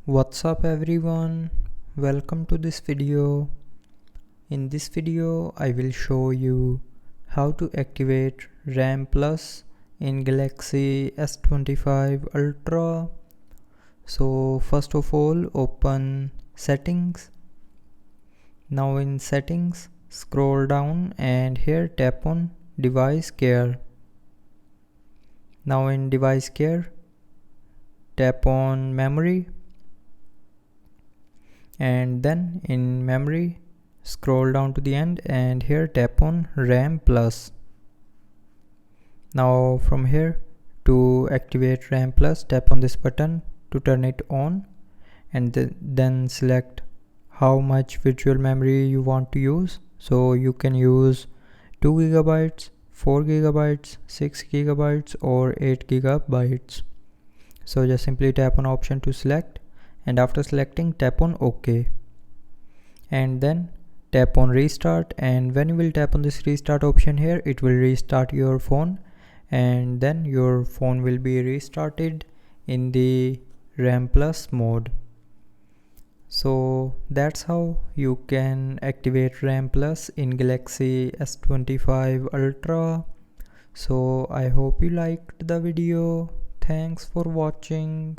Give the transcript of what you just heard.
What's up everyone, welcome to this video. In this video I will show you how to activate RAM Plus in Galaxy S25 Ultra. So first of all, open settings. Now in settings, scroll down and here tap on device care. Now in device care, tap on memory. And then in memory, scroll down to the end and here tap on RAM Plus. Now from here, to activate RAM Plus, tap on this button to turn it on, and then select how much virtual memory you want to use. So you can use 2 gigabytes, 4 gigabytes, 6 gigabytes or 8 gigabytes. So just simply tap on option to select, and after selecting tap on OK, and then tap on restart. And when you will tap on this restart option here, it will restart your phone, and then your phone will be restarted in the RAM Plus mode. So that's how you can activate RAM Plus in Galaxy S25 Ultra. So I hope you liked the video. Thanks for watching.